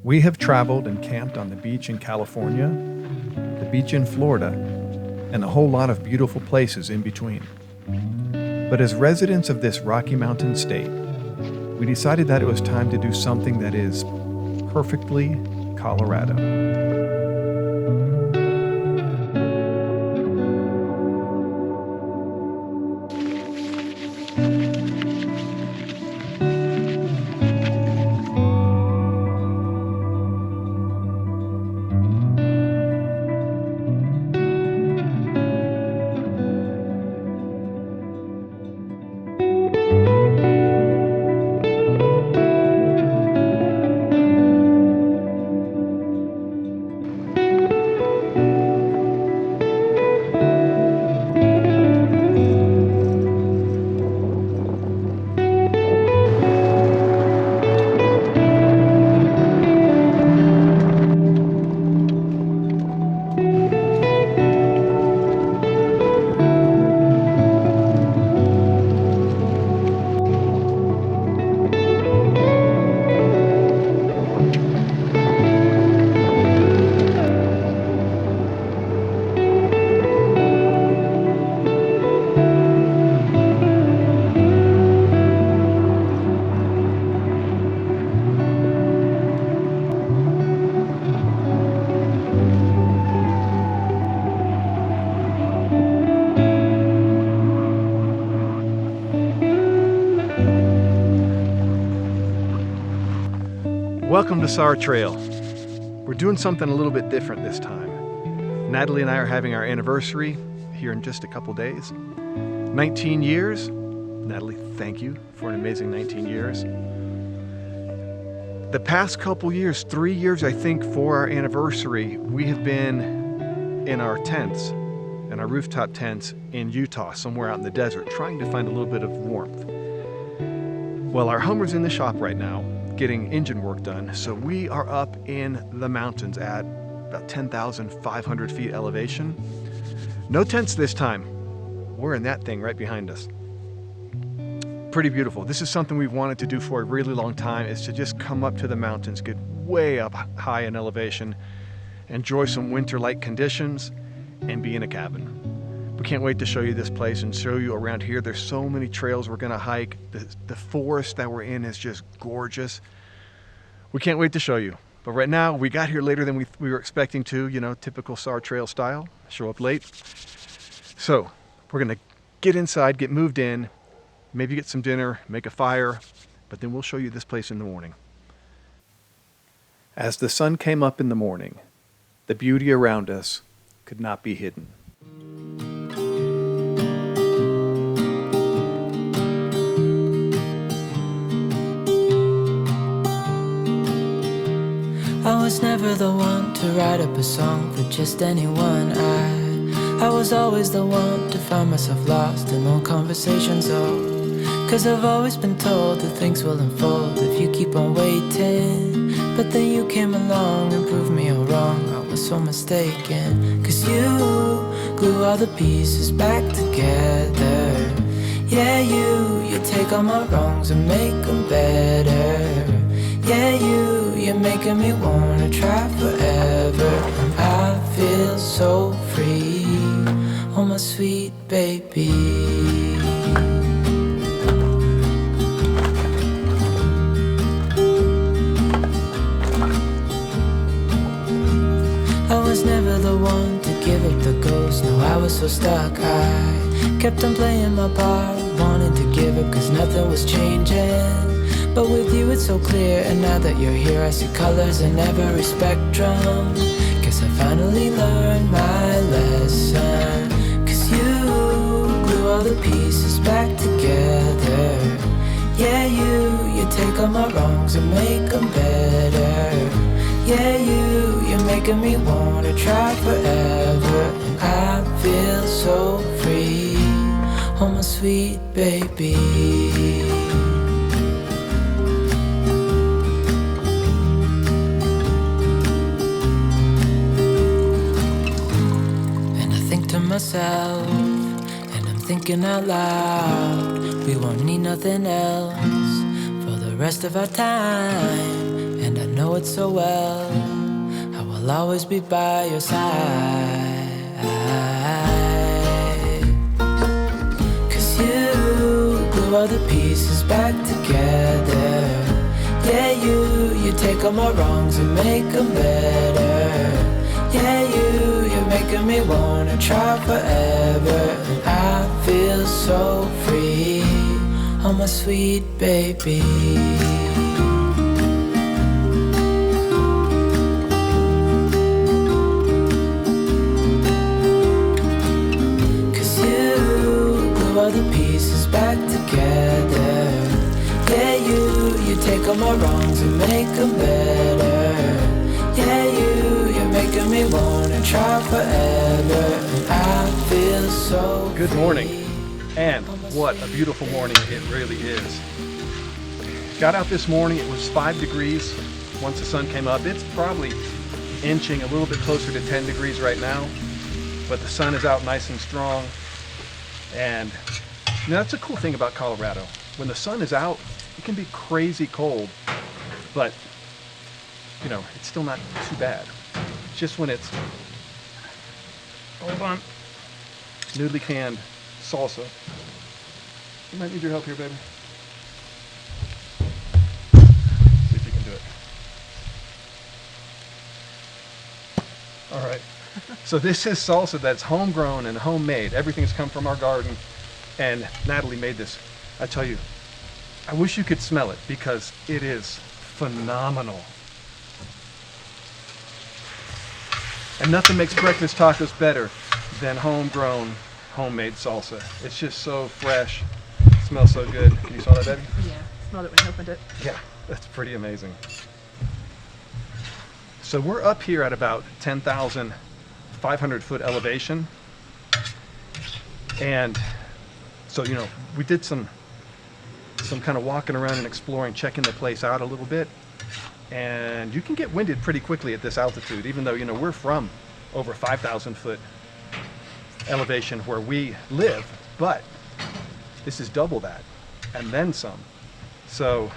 We have traveled and camped on the beach in California, the beach in Florida, and a whole lot of beautiful places in between. But as residents of this Rocky Mountain state, we decided that it was time to do something that is perfectly Colorado. Welcome to SAR Trail. We're doing something a little bit different this time. Natalie and I are having our anniversary here in just a couple days. 19 years. Natalie, thank you for an amazing 19 years. The past couple years, 3 years I think, for our anniversary, we have been in our tents, in our rooftop tents in Utah, somewhere out in the desert, trying to find a little bit of warmth. Well, our Hummer's in the shop right now, getting engine work done, so we are up in the mountains at about 10,500 feet elevation. No tents this time. We're in that thing right behind us. Pretty beautiful. This is something we've wanted to do for a really long time, is to just come up to the mountains, get way up high in elevation, enjoy some winter-like conditions, and be in a cabin. We can't wait to show you this place and show you around here. There's so many trails we're gonna hike. The forest that we're in is just gorgeous. We can't wait to show you. But right now, we got here later than we were expecting to, you know, typical SAR Trail style, show up late. So we're gonna get inside, get moved in, maybe get some dinner, make a fire, but then we'll show you this place in the morning. As the sun came up in the morning, the beauty around us could not be hidden. I was never the one to write up a song for just anyone. I was always the one to find myself lost in old conversations. Oh, 'cause I've always been told that things will unfold if you keep on waiting. But then you came along and proved me all wrong. I was so mistaken, 'cause you glue all the pieces back together. Yeah, you take all my wrongs and make them better. Yeah, you're making me wanna try forever. I feel so free, oh my sweet baby. I was never the one to give up the ghost. No, I was so stuck. I kept on playing my part, wanting to give up 'cause nothing was changing. But with you it's so clear, and now that you're here I see colors in every spectrum. Guess I finally learned my lesson. 'Cause you glue all the pieces back together. Yeah, you take all my wrongs and make them better. Yeah, you're making me wanna try forever. And I feel so free, oh my sweet baby. Myself, and I'm thinking out loud, we won't need nothing else for the rest of our time. And I know know it so well. I will always be by your side. 'Cause you glue all the pieces back together. Yeah, you take all my wrongs and make them better. Yeah, you're making me wanna try forever. And I feel so free, oh my sweet baby. All the pieces back together. Yeah, you take all my wrongs and make them better. Yeah, you're making me wanna try forever. And I feel so Good morning, and what a beautiful morning it really is. Got out this morning, it was 5 degrees once the sun came up. It's probably inching a little bit closer to 10 degrees right now, but the sun is out nice and strong. And you know, that's a cool thing about Colorado. When the sun is out, it can be crazy cold, but you know, it's still not too bad. It's just when it's, hold on, noodly canned salsa. You might need your help here, baby. See if you can do it. All right. So this is salsa that's homegrown and homemade. Everything's come from our garden, and Natalie made this. I tell you, I wish you could smell it because it is phenomenal. And nothing makes breakfast tacos better than homegrown, homemade salsa. It's just so fresh, it smells so good. Can you smell that, Debbie? Yeah, smelled it when you opened it. Yeah, that's pretty amazing. So we're up here at about 10,500 foot elevation. And so, you know, we did some kind of walking around and exploring, checking the place out a little bit. And you can get winded pretty quickly at this altitude, even though, you know, we're from over 5,000 foot elevation where we live, but this is double that and then some. So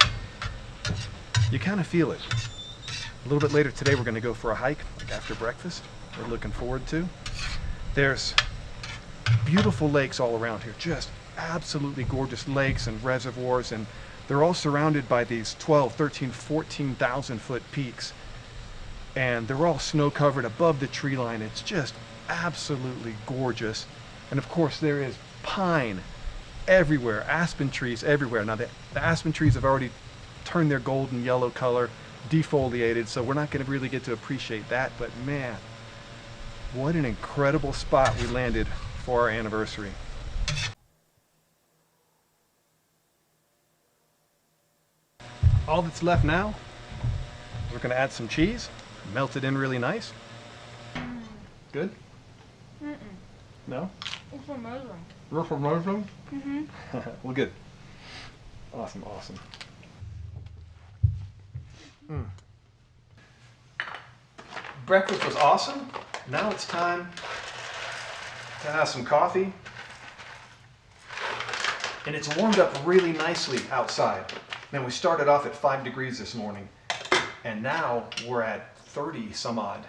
you kind of feel it. A little bit later today, we're going to go for a hike, like after breakfast. We're looking forward to. There's beautiful lakes all around here, just absolutely gorgeous lakes and reservoirs, and they're all surrounded by these 12, 13, 14,000 foot peaks, and they're all snow covered above the tree line. It's just absolutely gorgeous. And of course there is pine everywhere, aspen trees everywhere. Now the aspen trees have already turned their golden yellow color, defoliated, so we're not going to really get to appreciate that, but man, what an incredible spot we landed for our anniversary. All that's left now, we're going to add some cheese, melt it in really nice. Good? Mm-mm. No? It's amazing. Rough amazing? Mm-hmm. Well, good. Awesome, awesome. Breakfast was awesome. Now it's time to have some coffee. And it's warmed up really nicely outside. Man, we started off at 5 degrees this morning, and now we're at 30 some odd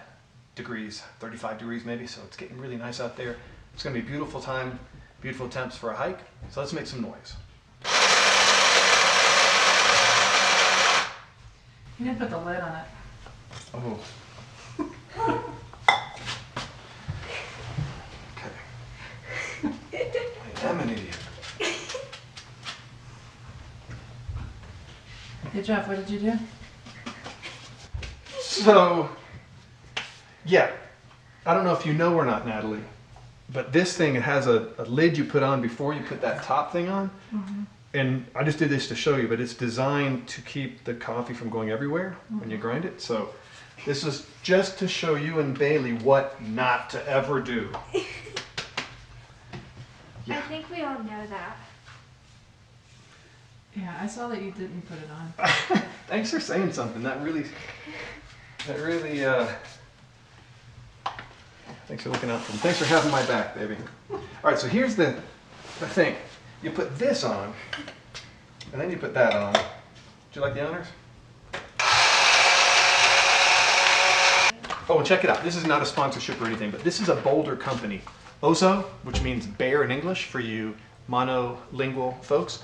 degrees, 35 degrees maybe, so it's getting really nice out there. It's gonna be a beautiful time, beautiful temps for a hike. So let's make some noise. You didn't put the lid on it. Oh. Okay. I am an idiot. Hey Jeff, what did you do? So, yeah, I don't know if you know or not, Natalie, but this thing, it has a lid you put on before you put that top thing on. Mm-hmm. And I just did this to show you, but it's designed to keep the coffee from going everywhere when you grind it. So this is just to show you and Bailey what not to ever do. Yeah. I think we all know that. Yeah, I saw that you didn't put it on. Thanks for saying something. That really, thanks for looking out for me. Thanks for having my back, baby. All right, so here's the thing. You put this on, and then you put that on. Do you like the honors? Oh, and check it out. This is not a sponsorship or anything, but this is a Boulder company. Ozo, which means bear in English for you monolingual folks.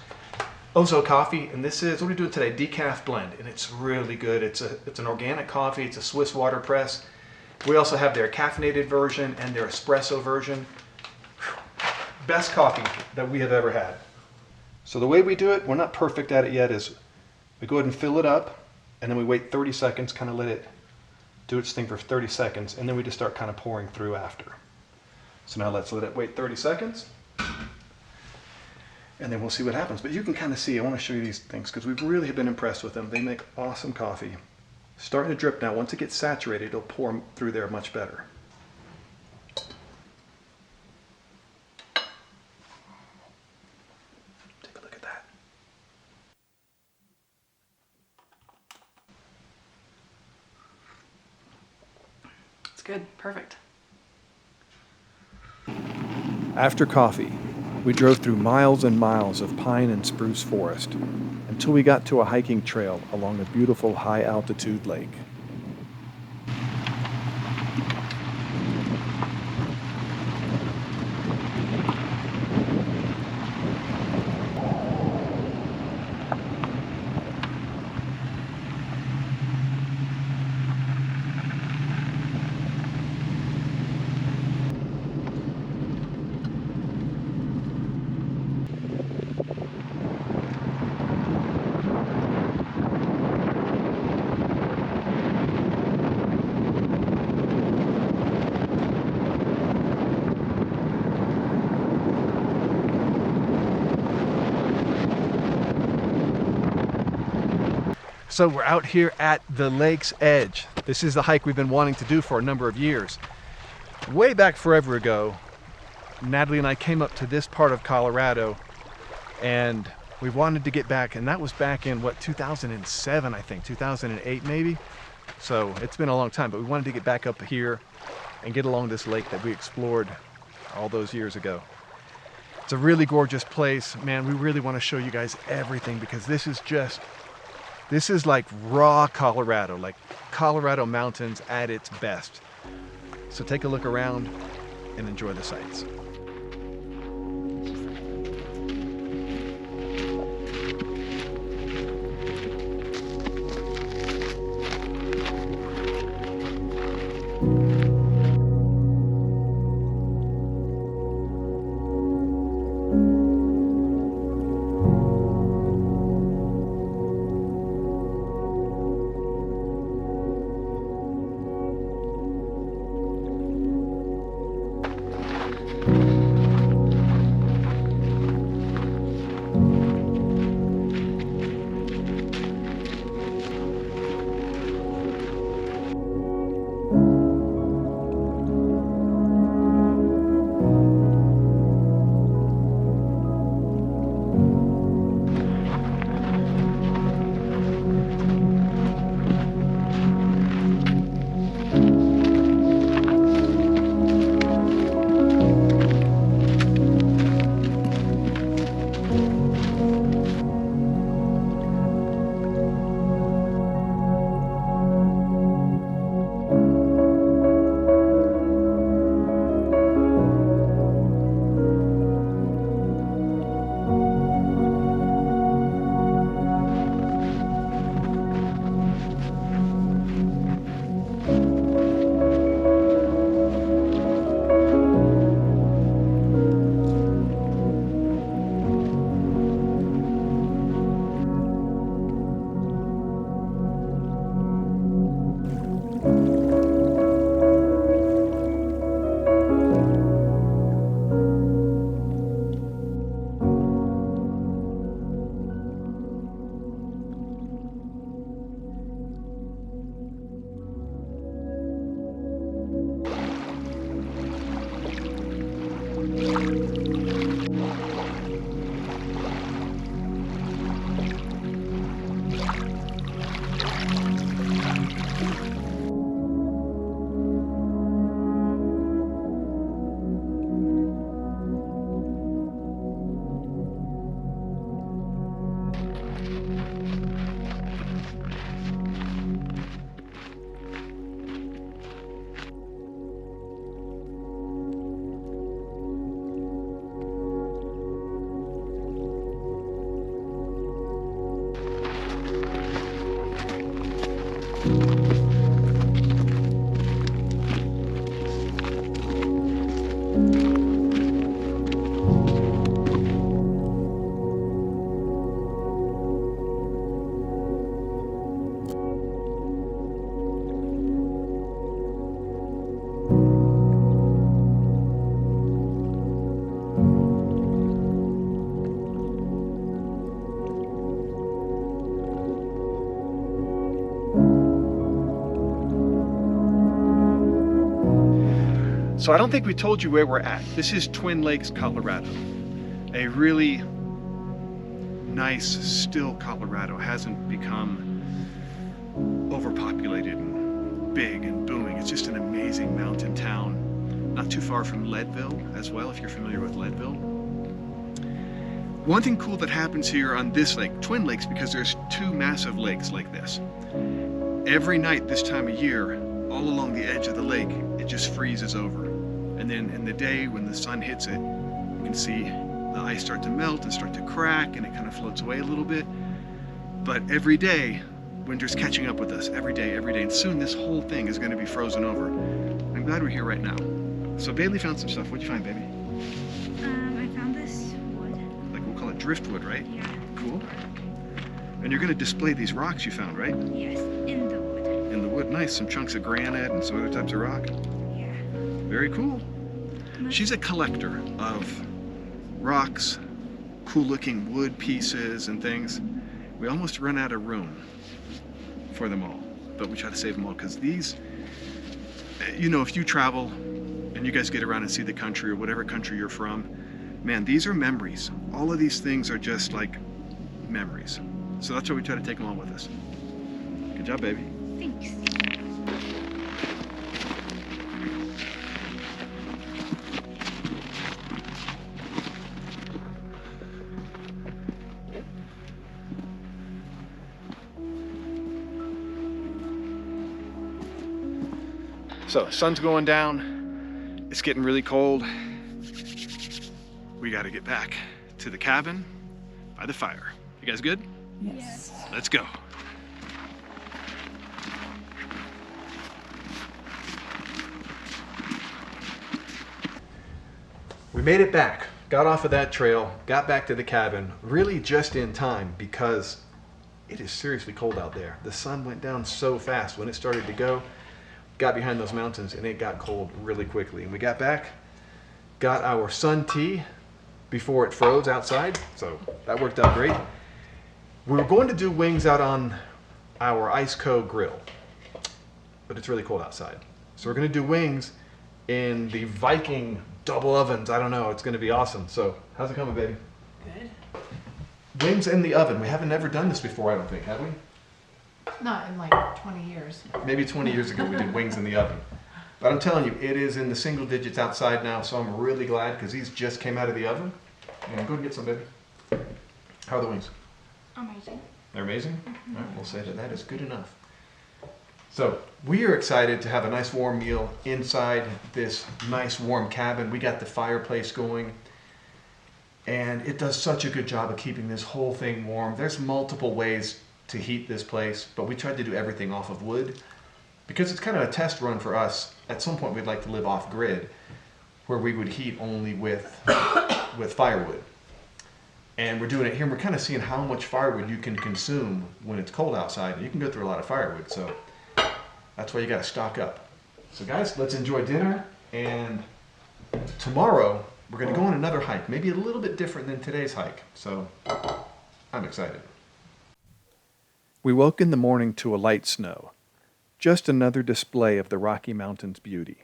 Ozo coffee, and this is, what are we doing today? Decaf blend, and it's really good. It's an organic coffee. It's a Swiss water press. We also have their caffeinated version and their espresso version. Best coffee that we have ever had. So the way we do it, we're not perfect at it yet, is we go ahead and fill it up, and then we wait 30 seconds, kind of let it do its thing for 30 seconds, and then we just start kind of pouring through after. So now let's let it wait 30 seconds, and then we'll see what happens. But you can kind of see, I want to show you these things because we really have been impressed with them. They make awesome coffee. Starting to drip now. Once it gets saturated, it'll pour through there much better. Take a look at that. It's good. Perfect. After coffee, we drove through miles and miles of pine and spruce forest until we got to a hiking trail along a beautiful high-altitude lake. So we're out here at the lake's edge. This is the hike we've been wanting to do for a number of years. Way back forever ago, Natalie and I came up to this part of Colorado and we wanted to get back, and that was back in what, 2007, I think, 2008 maybe. So it's been a long time, but we wanted to get back up here and get along this lake that we explored all those years ago. It's a really gorgeous place. Man, we really want to show you guys everything because this is like raw Colorado, like Colorado mountains at its best. So take a look around and enjoy the sights. So I don't think we told you where we're at. This is Twin Lakes, Colorado. A really nice, still Colorado. Hasn't become overpopulated and big and booming. It's just an amazing mountain town. Not too far from Leadville as well, if you're familiar with Leadville. One thing cool that happens here on this lake, Twin Lakes, because there's two massive lakes like this. Every night this time of year, all along the edge of the lake, it just freezes over. And then in the day when the sun hits it, you can see the ice start to melt and start to crack, and it kind of floats away a little bit. But every day, winter's catching up with us, every day, and soon this whole thing is going to be frozen over. I'm glad we're here right now. So Bailey found some stuff. What'd you find, baby? I found this wood. Like, we'll call it driftwood, right? Yeah. Cool. And you're going to display these rocks you found, right? Yes, in the wood. In the wood, nice. Some chunks of granite and some other types of rock. Yeah. Very cool. She's a collector of rocks, cool-looking wood pieces and things. We almost run out of room for them all, but we try to save them all because these, you know, if you travel and you guys get around and see the country or whatever country you're from, man, these are memories. All of these things are just like memories. So that's why we try to take them all with us. Good job, baby. Thanks. So, sun's going down. It's getting really cold. We got to get back to the cabin by the fire. You guys good? Yes. Let's go. We made it back. Got off of that trail, got back to the cabin, really just in time because it is seriously cold out there. The sun went down so fast when it started to go. Got behind those mountains and it got cold really quickly. And we got back, got our sun tea before it froze outside, so that worked out great. We were going to do wings out on our Ice Co grill, but it's really cold outside. So we're gonna do wings in the Viking double ovens. I don't know, it's gonna be awesome. So how's it coming, baby? Good. Wings in the oven. We haven't ever done this before, I don't think, have we? Not in like 20 years. Maybe 20 years ago we did wings in the oven. But I'm telling you, it is in the single digits outside now, so I'm really glad because these just came out of the oven. And go and get some, baby. How are the wings? Amazing. They're amazing? All right, we'll say that that is good enough. So we are excited to have a nice warm meal inside this nice warm cabin. We got the fireplace going. And it does such a good job of keeping this whole thing warm. There's multiple ways to heat this place, but we tried to do everything off of wood because it's kind of a test run for us. At some point we'd like to live off grid where we would heat only with firewood. And we're doing it here and we're kind of seeing how much firewood you can consume when it's cold outside. You can go through a lot of firewood, so that's why you got to stock up. So guys, let's enjoy dinner, and tomorrow we're going to go on another hike, maybe a little bit different than today's hike. So I'm excited. We woke in the morning to a light snow, just another display of the Rocky Mountains' beauty.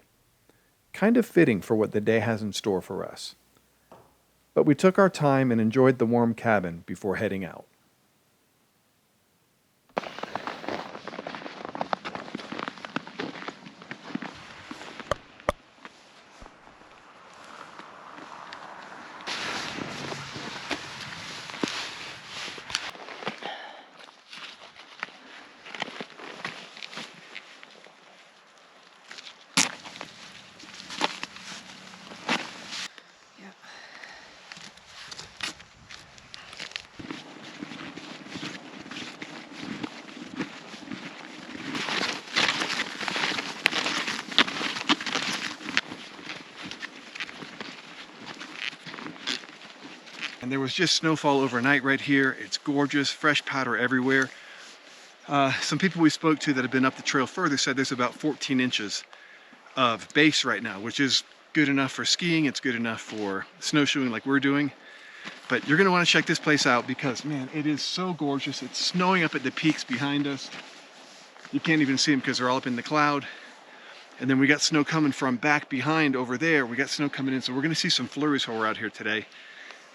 Kind of fitting for what the day has in store for us. But we took our time and enjoyed the warm cabin before heading out. And there was just snowfall overnight right here. It's gorgeous, fresh powder everywhere. Some people we spoke to that have been up the trail further said there's about 14 inches of base right now, which is good enough for skiing. It's good enough for snowshoeing like we're doing. But you're gonna wanna check this place out because, man, it is so gorgeous. It's snowing up at the peaks behind us. You can't even see them because they're all up in the cloud. And then we got snow coming from back behind over there. We got snow coming in, so we're gonna see some flurries while we're out here today.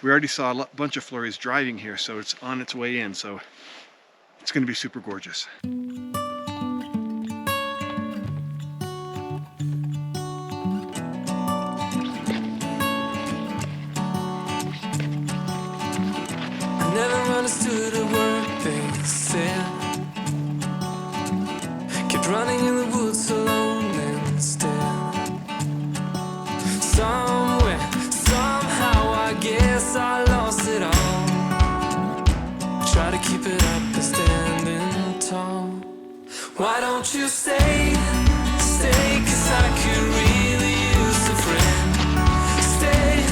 We already saw a bunch of flurries driving here, so it's on its way in, so it's gonna be super gorgeous. I never understood a word they said. Kept running in the woods alone instead. Somewhere, somehow, I guess I lost it all. Try to keep it up and standing tall. Why don't you stay, stay, 'cause I could really use a friend. Stay,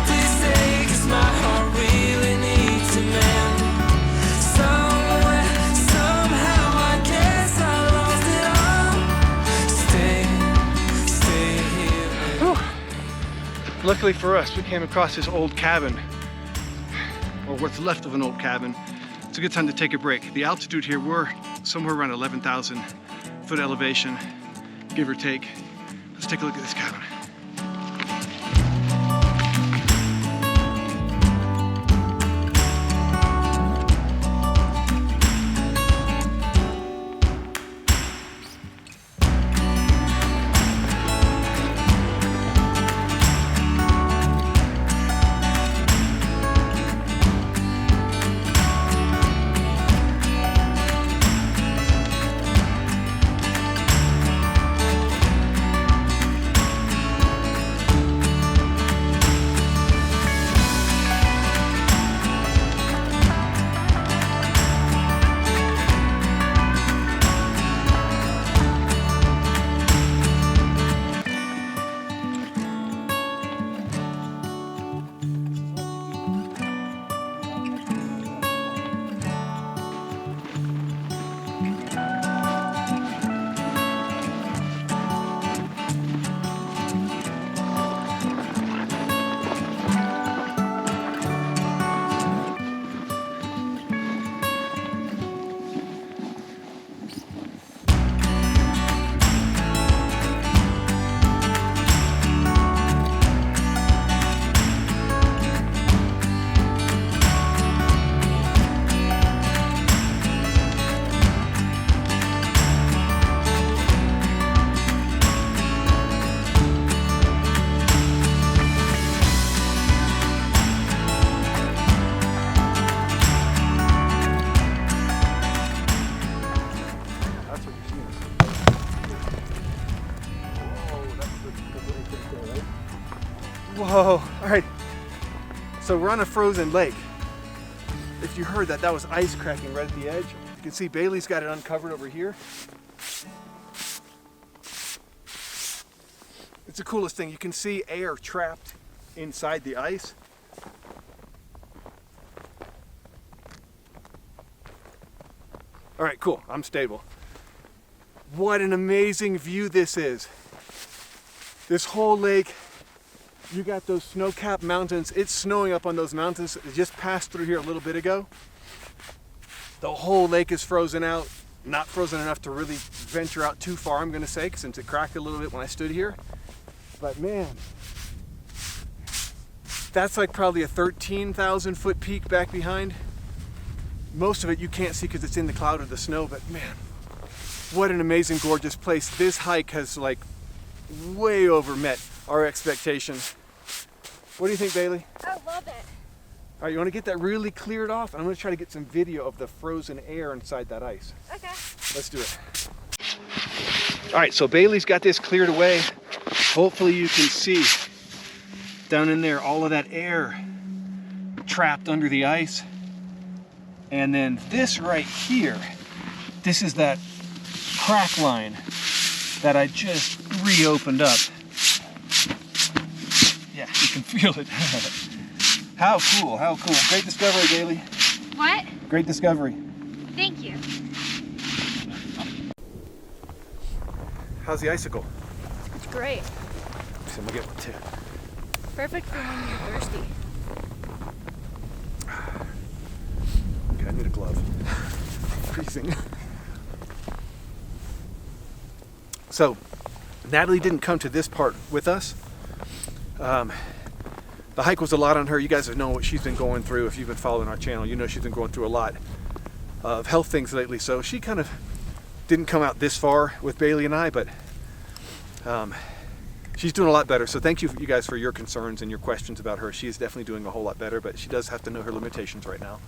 please stay, 'cause my heart really needs a man. Somewhere, somehow, I guess I lost it all. Stay, stay here. Luckily for us, we came across this old cabin, or what's left of an old cabin. It's a good time to take a break. The altitude here, we're somewhere around 11,000 foot elevation, give or take. Let's take a look at this cabin. Whoa, all right. So we're on a frozen lake. If you heard that, that was ice cracking right at the edge. You can see Bailey's got it uncovered over here. It's the coolest thing. You can see air trapped inside the ice. All right, cool, I'm stable. What an amazing view this is. This whole lake, you got those snow-capped mountains. It's snowing up on those mountains. It just passed through here a little bit ago. The whole lake is frozen out. Not frozen enough to really venture out too far, I'm gonna say, since it cracked a little bit when I stood here. But man, that's like probably a 13,000 foot peak back behind. Most of it you can't see because it's in the cloud of the snow, but man, what an amazing, gorgeous place. This hike has like way over met our expectations. What do you think, Bailey? I love it. All right, you want to get that really cleared off? I'm going to try to get some video of the frozen air inside that ice. Okay. Let's do it. All right, so Bailey's got this cleared away. Hopefully you can see down in there all of that air trapped under the ice. And then this right here, this is that crack line that I just reopened up. Yeah, you can feel it. How cool, how cool. Great discovery, Bailey. What? Great discovery. Thank you. How's the icicle? It's great. So I'm gonna get one too. Perfect for when you're thirsty. Okay, I need a glove. Freezing. So, Natalie didn't come to this part with us. The hike was a lot on her. You guys have known what she's been going through. If you've been following our channel, you know she's been going through a lot of health things lately. So she kind of didn't come out this far with Bailey and I, but she's doing a lot better. So thank you guys for your concerns and your questions about her. She is definitely doing a whole lot better, but she does have to know her limitations right now.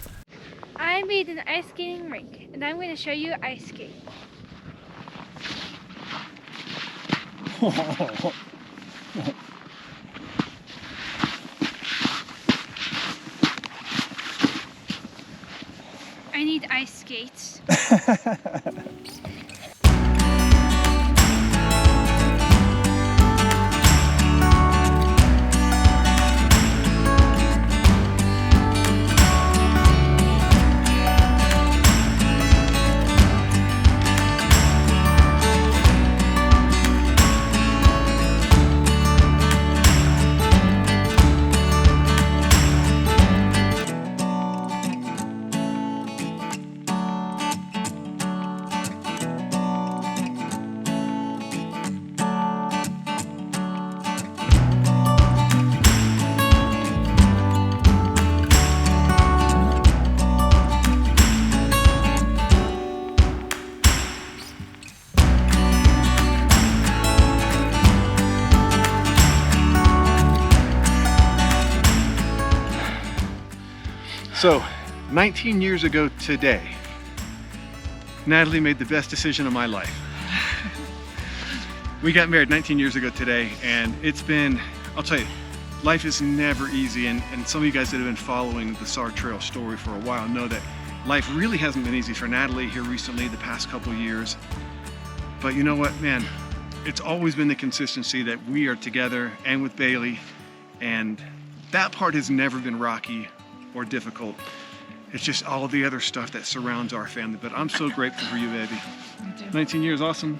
I made an ice skating rink, and I'm going to show you ice skate. I need ice skates. So, 19 years ago today, Natalie made the best decision of my life. We got married 19 years ago today, and it's been, I'll tell you, life is never easy, and some of you guys that have been following the SAR Trail story for a while know that life really hasn't been easy for Natalie here recently, the past couple years. But you know what, man, it's always been the consistency that we are together and with Bailey, and that part has never been rocky or difficult. It's just all the other stuff that surrounds our family. But I'm so grateful for you, baby. Me too. 19 years, awesome.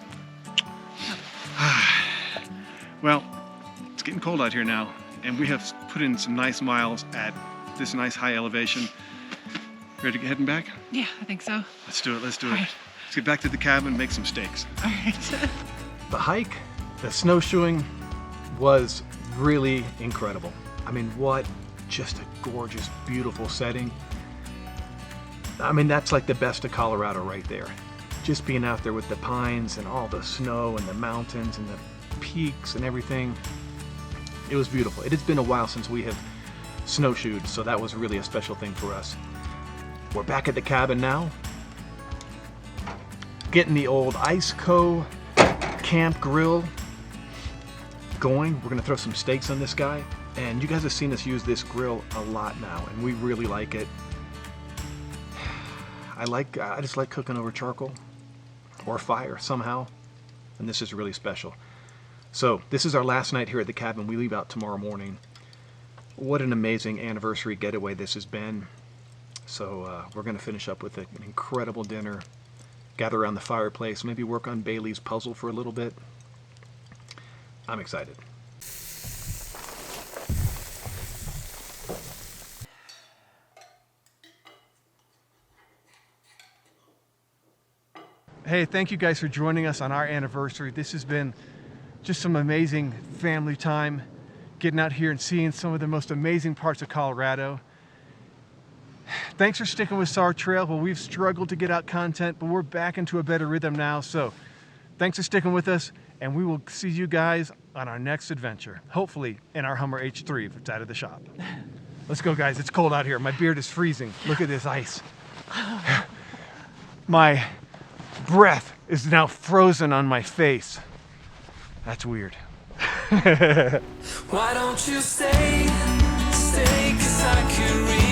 Well, it's getting cold out here now, and we have put in some nice miles at this nice high elevation. Ready to get heading back? Yeah, I think so. Let's do it, let's do it. All right. Let's get back to the cabin and make some steaks. All right. The hike, the snowshoeing was really incredible. I mean, what just a gorgeous, beautiful setting. I mean, that's like the best of Colorado right there. Just being out there with the pines and all the snow and the mountains and the peaks and everything. It was beautiful. It has been a while since we have snowshoed, so that was really a special thing for us. We're back at the cabin now. Getting the old Iceco camp grill going. We're gonna throw some steaks on this guy. And you guys have seen us use this grill a lot now, and we really like it. I just like cooking over charcoal or fire somehow, and this is really special. So this is our last night here at the cabin. We leave out tomorrow morning. What an amazing anniversary getaway this has been. So we're gonna finish up with an incredible dinner, gather around the fireplace, maybe work on Bailey's puzzle for a little bit. I'm excited. Hey, thank you guys for joining us on our anniversary. This has been just some amazing family time, getting out here and seeing some of the most amazing parts of Colorado. Thanks for sticking with SAR Trail. Well, we've struggled to get out content, but we're back into a better rhythm now. So thanks for sticking with us, and we will see you guys on our next adventure, hopefully in our Hummer H3 if it's out of the shop. Let's go, guys. It's cold out here. My beard is freezing. Look at this ice. My breath is now frozen on my face. That's weird. Why don't you stay, 'cause I could read